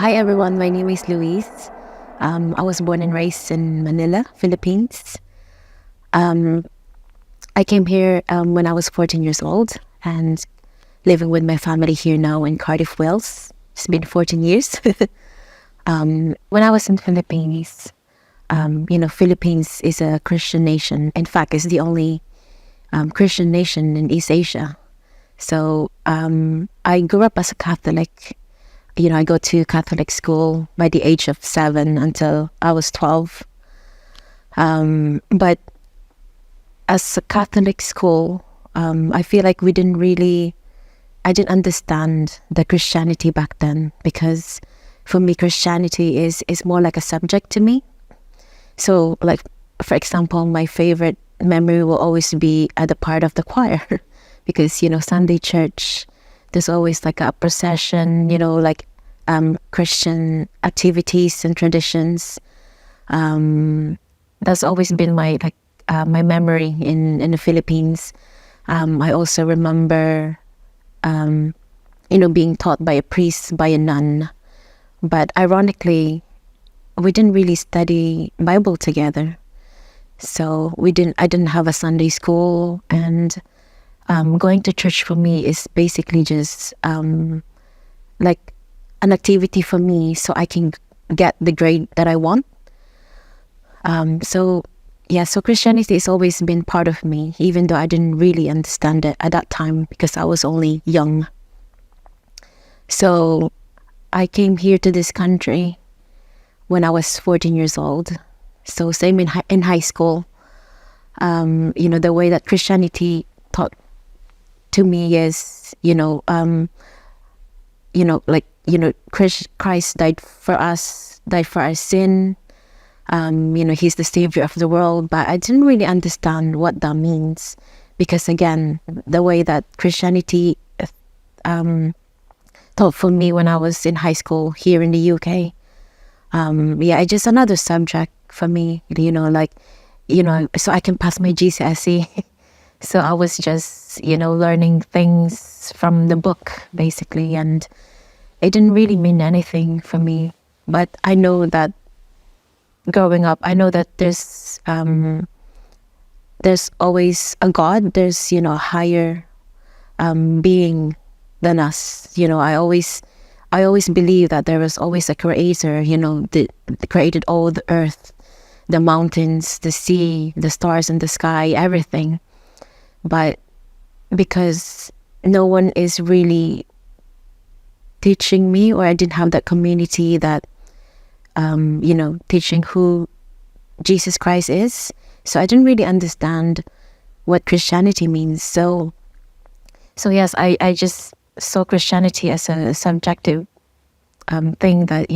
Hi everyone, my name is Luis. I was born and raised in Manila, Philippines. Um, I came here when I was 14 years old and living with my family here now in Cardiff, Wales. It's been 14 years. When I was in Philippines, Philippines is a Christian nation. In fact, it's the only Christian nation in East Asia. So I grew up as a Catholic. I go to Catholic school by the age of 7 until I was 12. But as a Catholic school, I feel like I didn't understand the Christianity back then, because for me, Christianity is more like a subject to me. So, like, for example, my favorite memory will always be at the part of the choir because, Sunday church, there's always like a procession, Christian activities and traditions. That's always been my memory in the Philippines. I also remember, being taught by a priest, by a nun. But ironically, we didn't really study Bible together. So I didn't have a Sunday school, and going to church for me is basically just like an activity for me so I can get the grade that I want. So Christianity has always been part of me, even though I didn't really understand it at that time because I was only young. So I came here to this country when I was 14 years old. So same in high school. The way that Christianity taught to me is, Christ died for us, died for our sin. He's the savior of the world. But I didn't really understand what that means, because again, the way that Christianity taught for me when I was in high school here in the UK, it's just another subject for me, so I can pass my GCSE. So I was just, learning things from the book, basically, and it didn't really mean anything for me. But I know that growing up, I know that there's always a God, there's, a higher being than us. I always believe that there was always a creator, that created all the earth, the mountains, the sea, the stars in the sky, everything. But because no one is really teaching me, or I didn't have that community that, teaching who Jesus Christ is, so I didn't really understand what Christianity means. So yes, I just saw Christianity as a subjective thing that,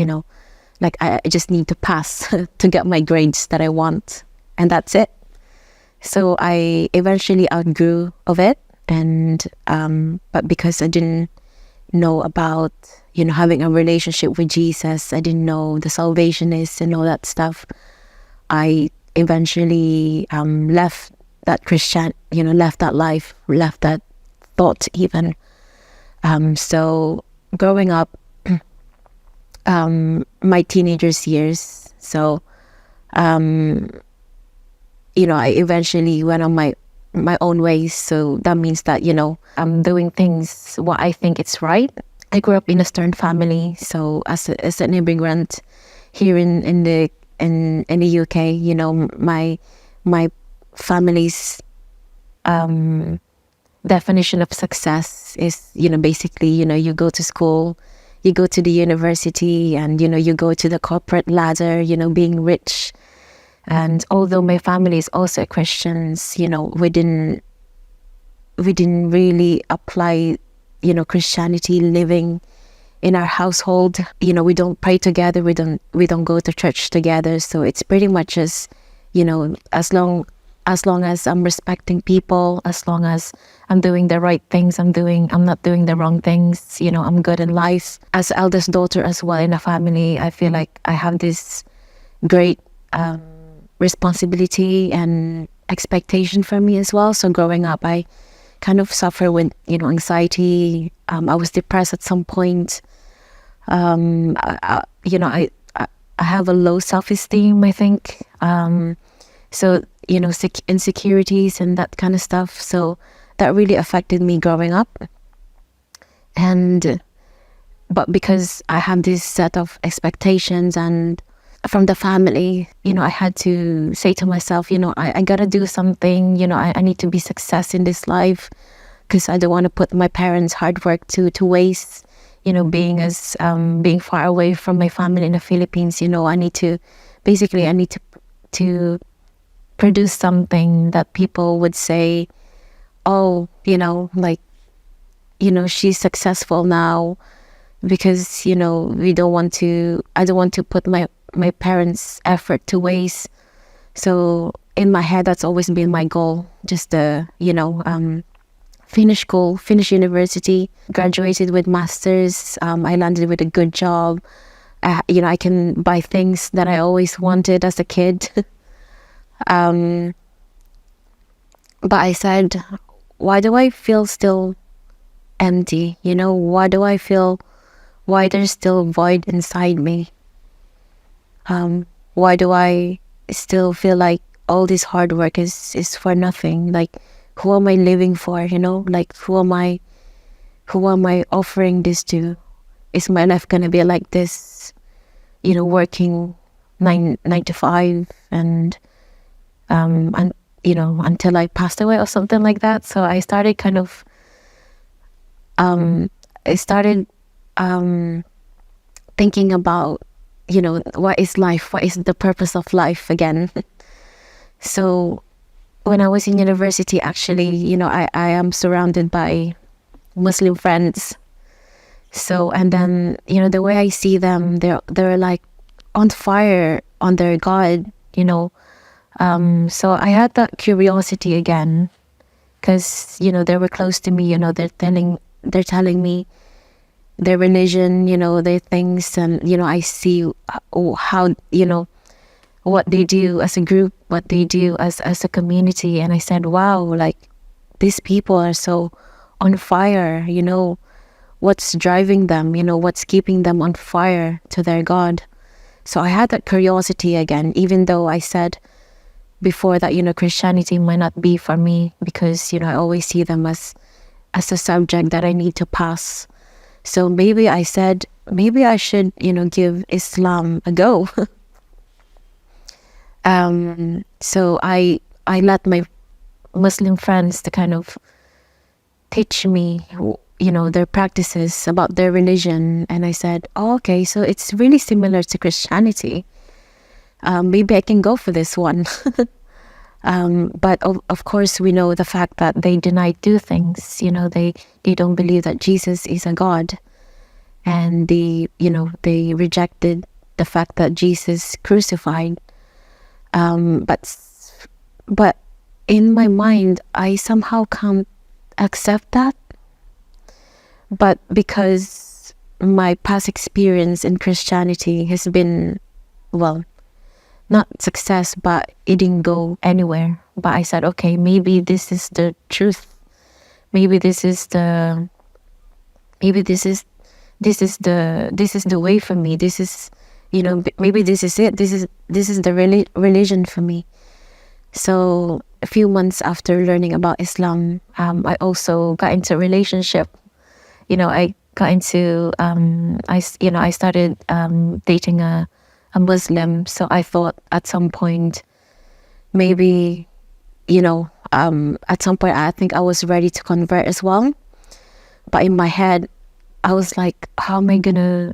I just need to pass to get my grades that I want, and that's it. So I eventually outgrew of it, and but because I didn't know about, having a relationship with Jesus, I didn't know the salvation is and all that stuff, I eventually left that left that life, left that thought even. So growing up, my teenagers years, so I eventually went on my own ways. So that means that, I'm doing things what I think it's right. I grew up in a stern family, so as an immigrant here in the UK, my family's definition of success is, basically, you go to school, you go to the university, and you go to the corporate ladder, being rich. And although my family is also Christians, we didn't really apply, Christianity living in our household. We don't pray together. We don't go to church together. So it's pretty much just, as long as I'm respecting people, as long as I'm doing the right things, I'm not doing the wrong things, I'm good in life. As eldest daughter as well in a family, I feel like I have this great responsibility and expectation for me as well. So growing up, I kind of suffer with, anxiety. I was depressed at some point. I have a low self-esteem, I think. So, insecurities and that kind of stuff. So that really affected me growing up. But because I have this set of expectations and from the family, I had to say to myself, I gotta do something, I need to be success in this life, because I don't want to put my parents' hard work to waste, being far away from my family in the Philippines. I need to to produce something that people would say, oh, she's successful now, because I don't want to put my parents' effort to waste. So in my head, that's always been my goal, just finish school, finish university, graduated with masters. I landed with a good job. I can buy things that I always wanted as a kid. But I said, why do I feel still empty? Why there's still void inside me? Why do I still feel like all this hard work is for nothing? Like, who am I living for? Like, who am I offering this to? Is my life gonna be like this? Working nine to five and until I passed away or something like that. So I started thinking about, what is life? What is the purpose of life again? So when I was in university, actually, I am surrounded by Muslim friends. So, and then, the way I see them, they're like on fire on their God, So I had that curiosity again, because, they were close to me, they're telling me their religion, their things, and, I see how, what they do as a group, what they do as a community. And I said, wow, like, these people are so on fire, what's driving them, what's keeping them on fire to their God. So I had that curiosity again, even though I said before that, Christianity might not be for me, because, I always see them as a subject that I need to pass. So maybe I said, maybe I should, give Islam a go. So I let my Muslim friends to kind of teach me, their practices about their religion. And I said, oh, okay, so it's really similar to Christianity. Maybe I can go for this one. But of course, we know the fact that they deny two things. They don't believe that Jesus is a God, and they rejected the fact that Jesus crucified. But in my mind, I somehow can't accept that. But because my past experience in Christianity has been, well, not success, but it didn't go anywhere. But I said, okay, maybe this is the truth. Maybe this is the way for me. This is, maybe this is it. This is the religion for me. So a few months after learning about Islam, I also got into a relationship. I got into I started dating a Muslim. So I thought at some point, maybe, at some point I think I was ready to convert as well. But in my head, I was like, how am I gonna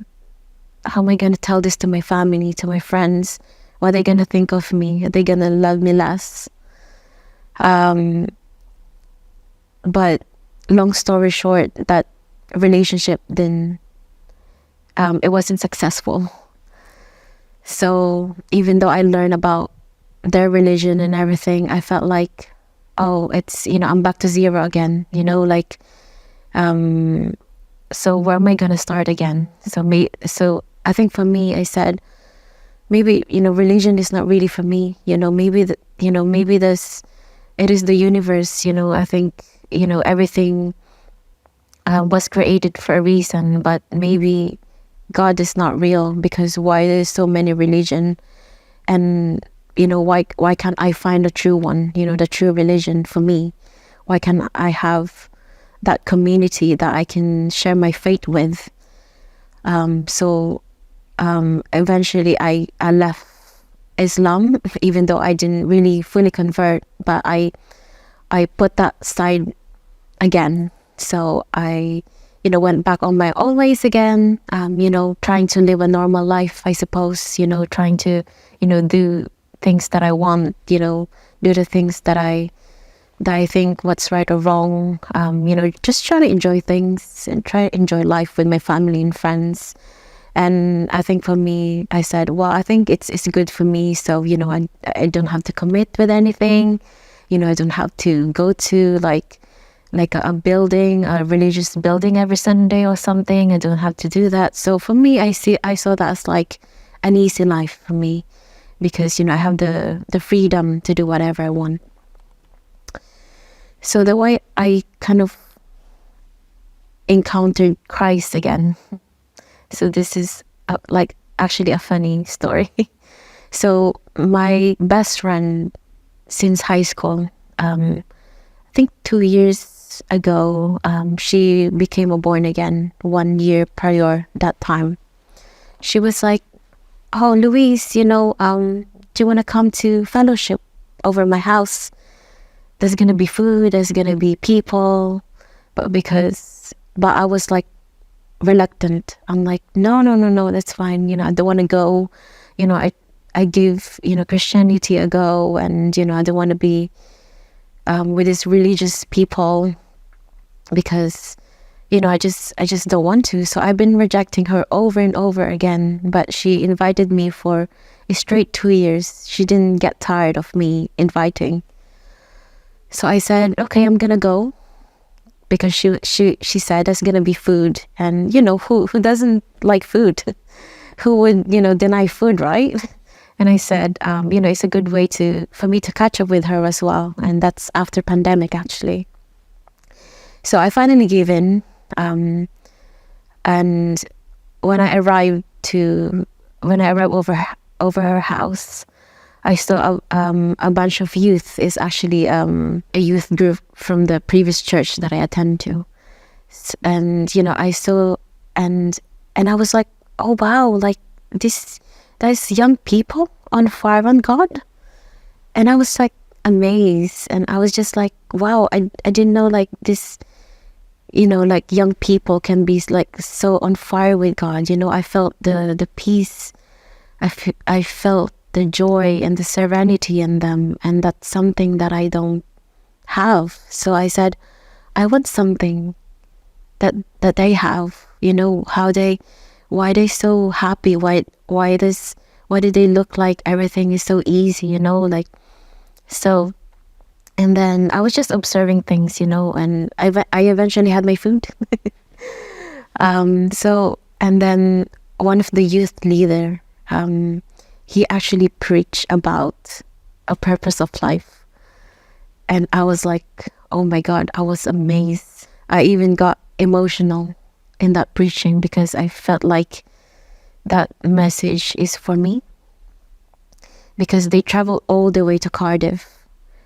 tell this to my family, to my friends? What are they gonna think of me? Are they gonna love me less? But long story short, that relationship then it wasn't successful. So even though I learned about their religion and everything, I felt like, oh, it's, I'm back to zero again, so where am I gonna start again? So I think for me, I said, maybe, religion is not really for me. Maybe it is the universe. I think, everything was created for a reason, but maybe God is not real, because why there's so many religion, and why can't I find the true one, the true religion for me? Why can't I have that community that I can share my faith with? So eventually I left Islam, even though I didn't really fully convert, but I put that aside again. So I went back on my own ways again, trying to live a normal life, I suppose, trying to, do things that I want, do the things that I think what's right or wrong, just try to enjoy things and try to enjoy life with my family and friends. And I think for me, I said, well, I think it's good for me. So, I don't have to commit with anything. I don't have to go to like a building, a religious building every Sunday or something. I don't have to do that. So for me, I saw that as like an easy life for me, because, I have the freedom to do whatever I want. So the way I kind of encountered Christ again. So this is actually a funny story. So my best friend since high school, I think 2 years ago, she became a born again 1 year prior that time. She was like, oh, Louise, do you want to come to fellowship over my house? There's going to be food, there's going to be people. But I was like reluctant. I'm like, no, that's fine. I don't want to go. I give, Christianity a go, and, I don't want to be with these religious people, because, I just don't want to. So I've been rejecting her over and over again, but she invited me for a straight 2 years. She didn't get tired of me inviting. So I said, okay, I'm gonna go, because she said there's gonna be food, and who doesn't like food? Who would deny food, right? And I said, it's a good way for me to catch up with her as well, and that's after pandemic actually. So I finally gave in, and when I arrived over her house, I saw a bunch of youth. Is actually a youth group from the previous church that I attend to, and I saw, and I was like, oh wow, like there's young people on fire on God, and I was like amazed, and I was just like, wow, I didn't know like this, like young people can be like so on fire with God. I felt the peace, I felt the joy and the serenity in them, and that's something that I don't have. So I said, I want something that they have. Why they so happy? Why do they look like everything is so easy? Like so. And then I was just observing things, and I eventually had my food. So, and then one of the youth leader, he actually preached about a purpose of life. And I was like, oh my God, I was amazed. I even got emotional in that preaching, because I felt like that message is for me. Because they traveled all the way to Cardiff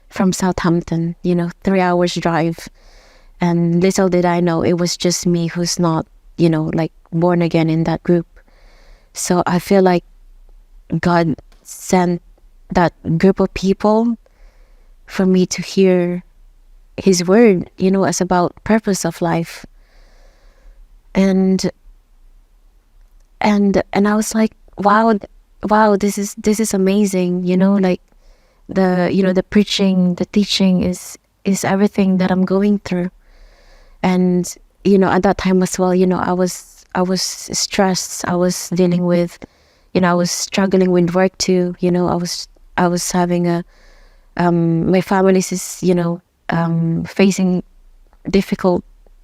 from Southampton, 3 hours drive. And little did I know, it was just me who's not, like born again in that group. So I feel like God sent that group of people for me to hear His word, as about purpose of life. And I was like, wow, this is amazing, like the preaching, the teaching is everything that I'm going through. And at that time as well, I was stressed. I was dealing with, I was struggling with work too. I was having my family is facing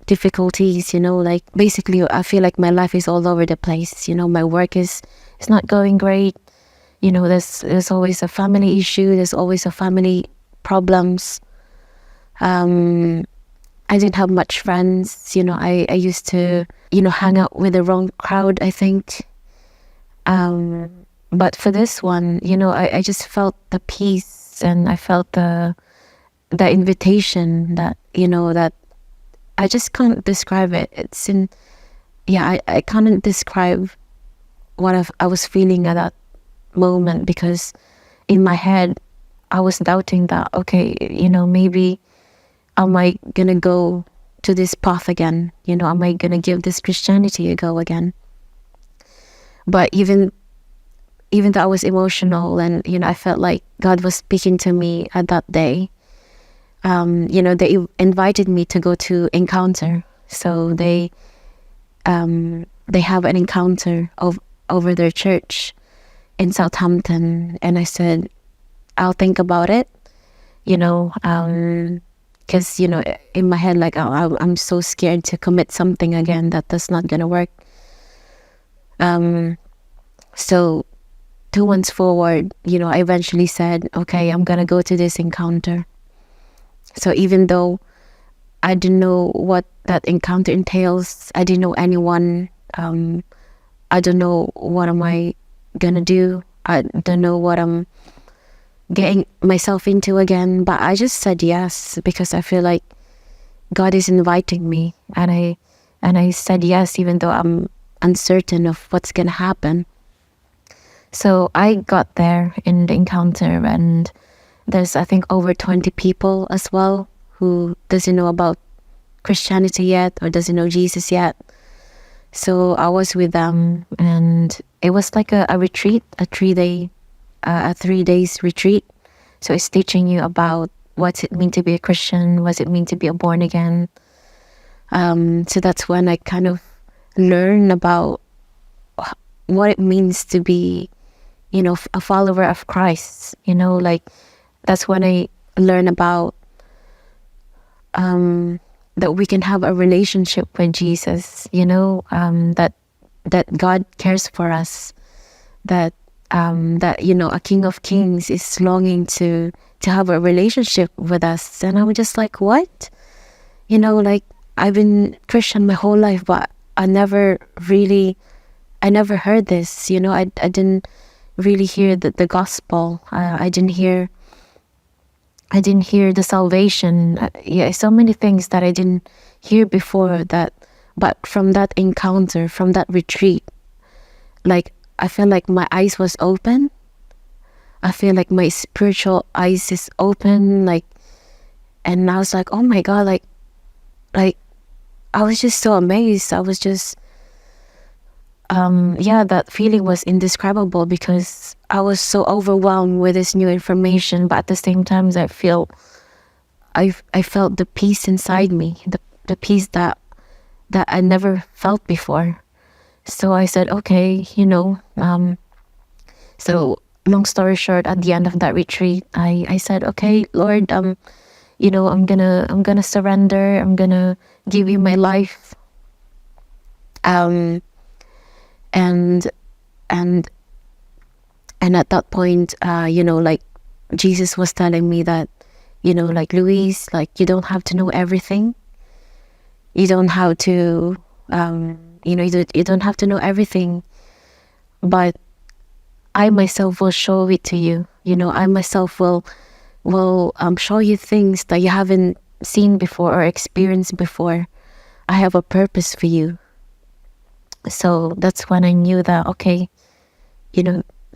difficulties. Like basically, I feel like my life is all over the place. My work is not going great. There's always a family issue. There's always a family problems. I didn't have much friends. I used to, hang out with the wrong crowd, I think. But for this one, I just felt the peace, and I felt the invitation that I just can't describe it. I can't describe what I was feeling at that moment, because in my head I was doubting that, okay, maybe am I gonna go to this path again? Am I gonna give this Christianity a go again? But even though I was emotional, and I felt like God was speaking to me at that day. They invited me to go to encounter. So they have an encounter over their church in Southampton, and I said, I'll think about it. Because in my head, like, I'm so scared to commit something again that's not gonna work. So 2 months forward, I eventually said, okay, I'm gonna go to this encounter. So even though I didn't know what that encounter entails, I didn't know anyone, I don't know what am I gonna do, I don't know what I'm getting myself into again, but I just said yes, because I feel like God is inviting me, and I said yes, even though I'm uncertain of what's gonna happen. So I got there in the encounter, and there's, I think, over 20 people as well who doesn't know about Christianity yet, or doesn't know Jesus yet. So I was with them, and it was like a retreat, a 3 days retreat. So it's teaching you about what's it mean to be a Christian, what's it mean to be a born again. So that's when I kind of learn about what it means to be, a follower of Christ. Like, that's when I learn about that we can have a relationship with Jesus. That God cares for us. That a King of Kings is longing to have a relationship with us. And I was just like, what? Like, I've been Christian my whole life, but I never heard this. I didn't really hear the gospel. I didn't hear the salvation. So many things that I didn't hear before that. But from that encounter, from that retreat, like, I feel like my eyes was open. I feel like my spiritual eyes is open, like, and I was like, oh my God, like I was just so amazed. I was just, that feeling was indescribable, because I was so overwhelmed with this new information. But at the same time, I felt the peace inside me, the peace that I never felt before. So I said, okay, so long story short, at the end of that retreat, I said, okay, Lord, I'm gonna surrender. I'm gonna give you my life. And at that point, like, Jesus was telling me that, like, Louise, like, you don't have to know everything. You don't have to, you don't have to know everything, but I myself will show it to you. I myself will show you things that you haven't seen before or experienced before. I have a purpose for you. So that's when I knew that, okay,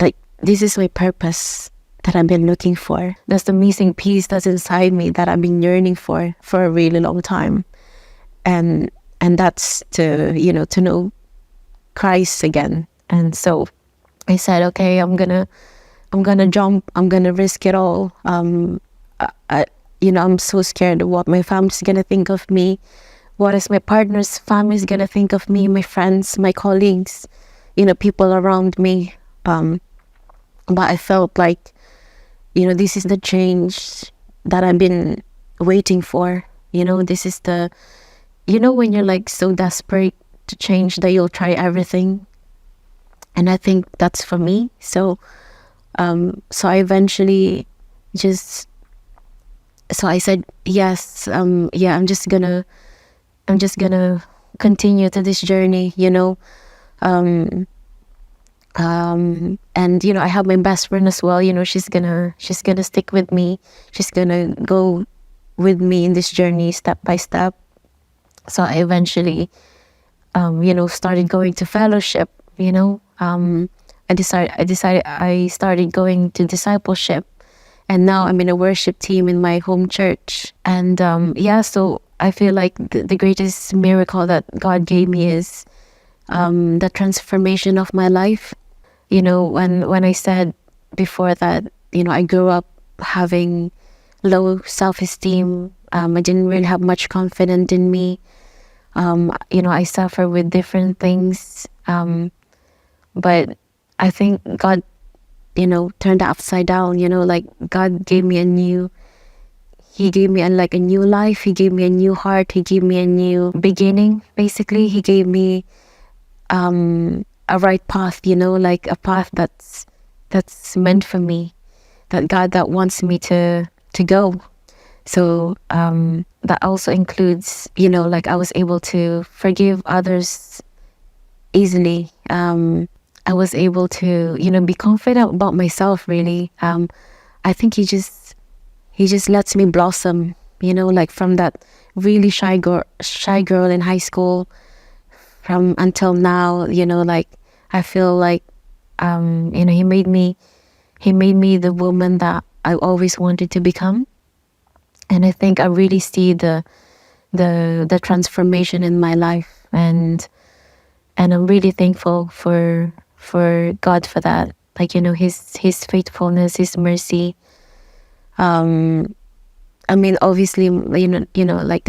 like, this is my purpose that I've been looking for. That's the missing piece that's inside me that I've been yearning for a really long time. And that's to know Christ again. And so I said, okay, I'm gonna jump. I'm gonna risk it all. I'm so scared of what my family's gonna think of me. What is my partner's family's gonna think of me? My friends, my colleagues, people around me. But I felt like, this is the change that I've been waiting for. This is the, when you're like so desperate to change that you'll try everything. And I think that's for me. So I eventually just So I said yes. Yeah, I'm just gonna continue to this journey. And I have my best friend as well. She's gonna stick with me. She's gonna go with me in this journey step by step. So I eventually started going to fellowship. I started going to discipleship, and now I'm in a worship team in my home church. And so I feel like the greatest miracle that God gave me is the transformation of my life. When I said before that, I grew up having low self-esteem. I didn't really have much confidence in me. I suffer with different things. But I think God, turned it upside down. Like God gave me He gave me like a new life. He gave me a new heart. He gave me a new beginning. Basically, He gave me a right path. Like a path that's meant for me. That wants me to go. So that also includes, like I was able to forgive others easily. I was able to, be confident about myself. Really, I think He just lets me blossom. Like from that really shy girl in high school, from until now. Like I feel like, He made me the woman that I always wanted to become. And I think I really see the transformation in my life, and I'm really thankful for God for that. Like His faithfulness, His mercy. I mean, obviously, like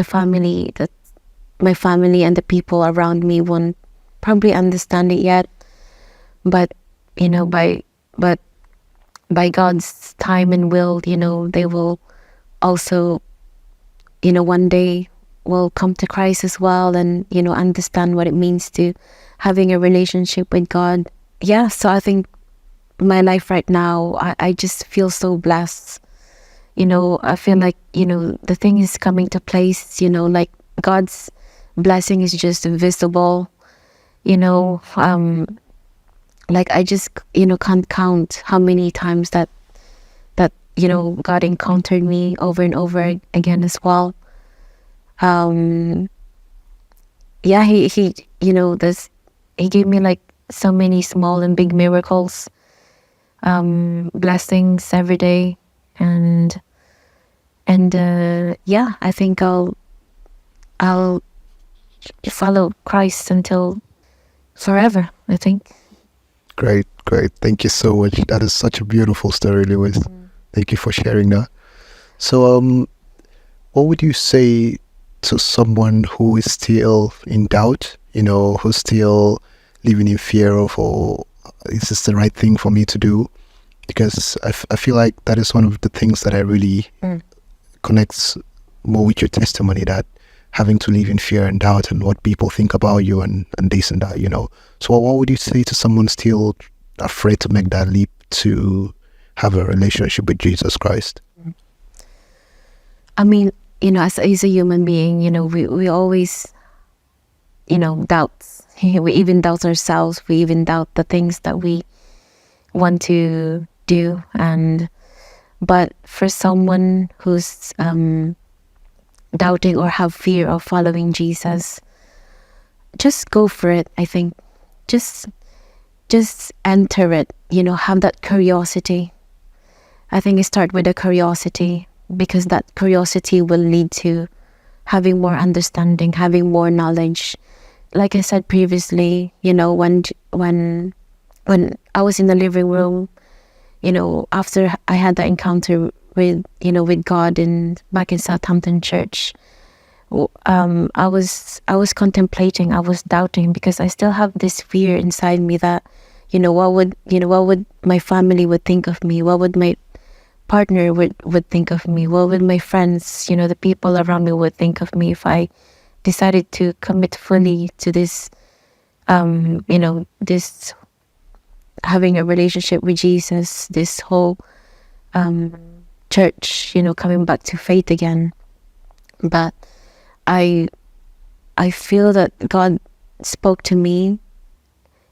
my family and the people around me won't probably understand it yet, but by God's time and will, they will also, one day will come to Christ as well, and understand what it means to having a relationship with God. Yeah, so I think my life right now, I just feel so blessed. I feel like the thing is coming to place. Like God's blessing is just visible. Like I just can't count how many times that God encountered me over and over again as well. Yeah, he He gave me like so many small and big miracles, blessings every day, and yeah, I think I'll follow Christ until forever, I think. Great. Thank you so much. That is such a beautiful story, Lewis. Thank you for sharing that. So, what would you say to someone who is still in doubt, who's still living in fear of, oh, is this the right thing for me to do? Because I feel like that is one of the things that I really connects more with your testimony, that having to live in fear and doubt and what people think about you and this and that, So what would you say to someone still afraid to make that leap to have a relationship with Jesus Christ? I mean, as a human being, we always, doubt. We even doubt ourselves. We even doubt the things that we want to do. But for someone who's doubting or have fear of following Jesus, just go for it. I think just enter it. Have that curiosity. I think it starts with a curiosity, because that curiosity will lead to having more understanding, having more knowledge. Like I said previously, when I was in the living room, after I had that encounter with God back in Southampton Church, I was contemplating, I was doubting, because I still have this fear inside me that, what would my family would think of me? What would my partner would think of me? What would my friends, the people around me would think of me if I decided to commit fully to this, this having a relationship with Jesus, this whole church, coming back to faith again. But I feel that God spoke to me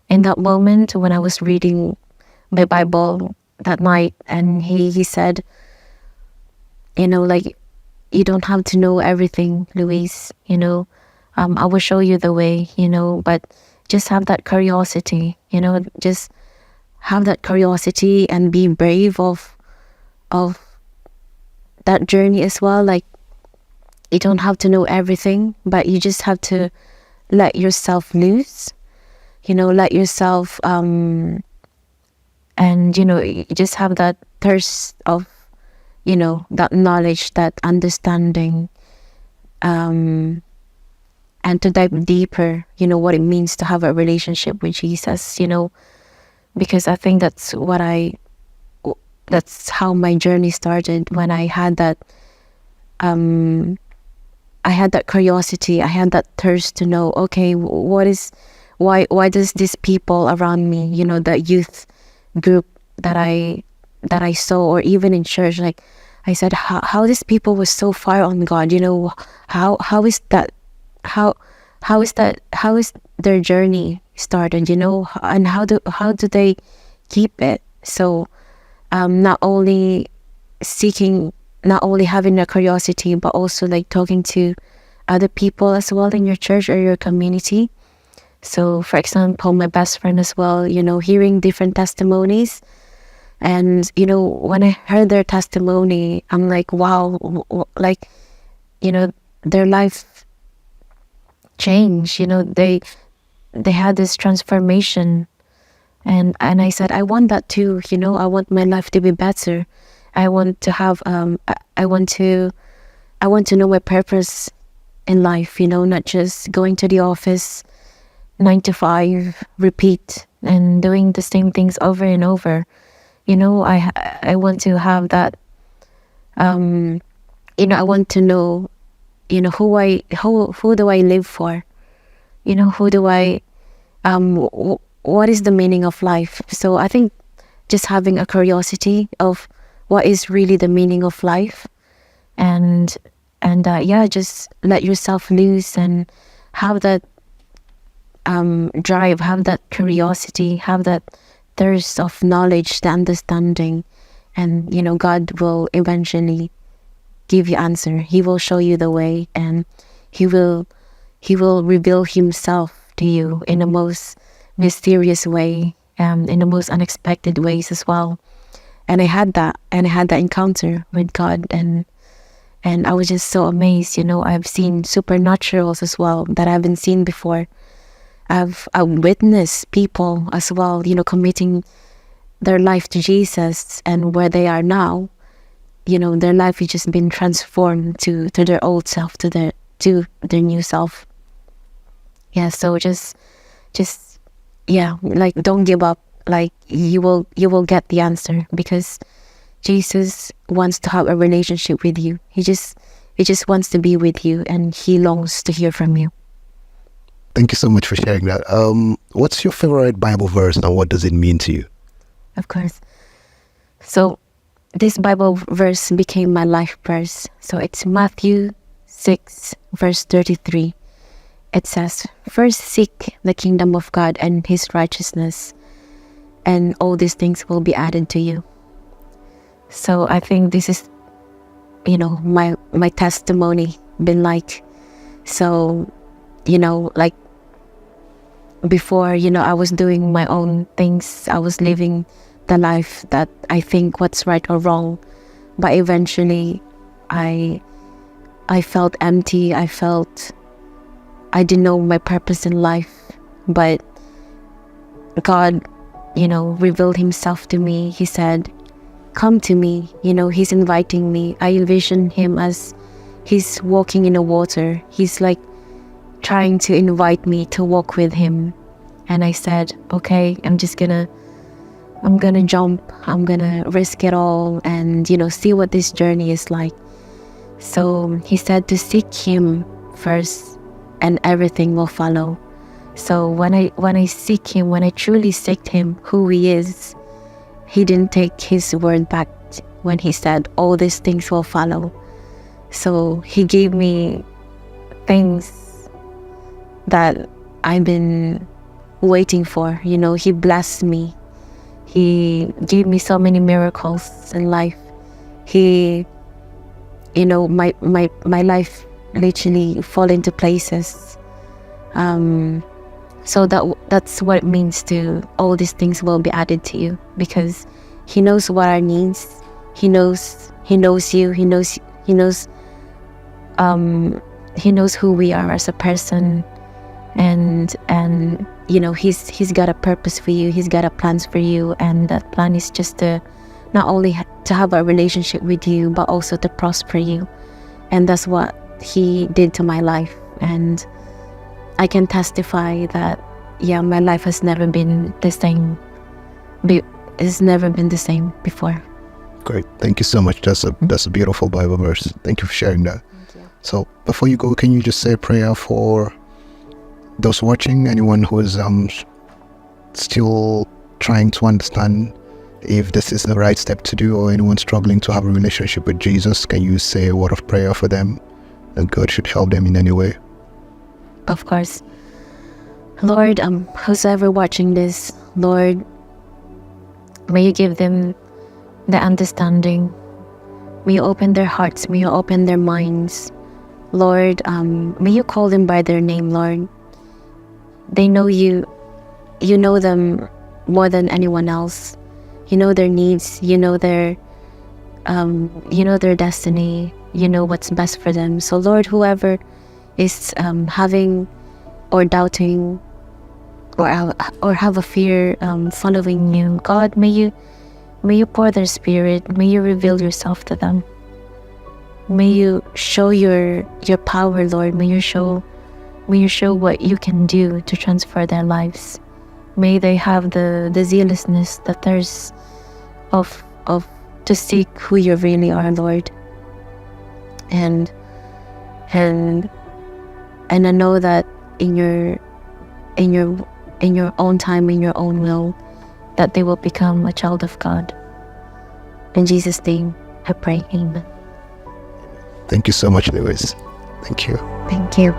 in that moment when I was reading my Bible that night, and he said, like, you don't have to know everything, Louise, I will show you the way, but just have that curiosity, just have that curiosity and be brave of that journey as well. Like, you don't have to know everything, but you just have to let yourself loose, let yourself, and, you just have that thirst of, that knowledge, that understanding, and to dive deeper, what it means to have a relationship with Jesus, because I think that's how my journey started, when I had that, curiosity, I had that thirst to know, okay, why does these people around me, the youth group that I saw, or even in church, like I said, how these people were so far on God, how is that, how is their journey started, and how do they keep it? So not only having a curiosity, but also like talking to other people as well in your church or your community. So for example, my best friend as well, hearing different testimonies. And, when I heard their testimony, I'm like, wow, like, their life changed, they had this transformation. And I said, I want that too, I want my life to be better. I want to have, I want to know my purpose in life, not just going to the office 9 to 5, repeat, and doing the same things over and over. I want to have that, I want to know, who do I live for? Who do I, what is the meaning of life? So I think just having a curiosity of what is really the meaning of life, and just let yourself loose and have that drive, have that curiosity, have that thirst of knowledge, the understanding, and God will eventually give you answer. He will show you the way, and he will reveal himself to you in the most mysterious way, in the most unexpected ways as well. And I had that encounter with God, and I was just so amazed. I've seen supernaturals as well that I haven't seen before. I've witnessed people as well, committing their life to Jesus, and where they are now, their life has just been transformed to their old self, to their new self. Yeah, so just like, don't give up. Like, you will get the answer, because Jesus wants to have a relationship with you. He just wants to be with you, and he longs to hear from you. Thank you so much for sharing that. What's your favorite Bible verse, and what does it mean to you? Of course. So this Bible verse became my life verse. So it's Matthew 6, verse 33. It says, "First seek the kingdom of God and his righteousness, and all these things will be added to you." So I think this is, my testimony been like. So, like, before, I was doing my own things. I was living the life that I think what's right or wrong. But eventually, I felt empty. I didn't know my purpose in life. But God, revealed himself to me. He said, come to me. He's inviting me. I envision him as he's walking in the water. He's like trying to invite me to walk with him. And I said, okay, I'm gonna jump. I'm gonna risk it all and, see what this journey is like. So he said to seek him first, and everything will follow. So when I seek him, when I truly seek him, who he is, he didn't take his word back when he said all these things will follow. So he gave me things that I've been waiting for. You know, he blessed me. He gave me so many miracles in life. He, you know, my life literally fall into places. So that's what it means to all these things will be added to you, because he knows what our needs. He knows you. He knows who we are as a person, and you know, he's got a purpose for you. He's got a plans for you, and that plan is just to not only to have a relationship with you, but also to prosper you. And that's what he did to my life. And I can testify that, yeah, my life has never been the same. It's never been the same before. Great. Thank you so much. That's a beautiful Bible verse. Thank you for sharing that. Thank you. So before you go, can you just say a prayer for those watching, anyone who is still trying to understand if this is the right step to do, or anyone struggling to have a relationship with Jesus? Can you say a word of prayer for them, that God should help them in any way? Of course. Lord, who's ever watching this, Lord, may you give them the understanding. May you open their hearts. May you open their minds. Lord, may you call them by their name, Lord. They know you. You know them more than anyone else. You know their needs. You know their destiny. You know what's best for them. So Lord, whoever is having or doubting or have a fear following you, God, may you pour their spirit. May you reveal yourself to them. May you show your power, Lord. May you show what you can do to transfer their lives. May they have the zealousness, the thirst of to seek who you really are, Lord. And I know that in your own time, in your own will, that they will become a child of God. In Jesus' name, I pray. Amen. Thank you so much, Lewis. Thank you. Thank you.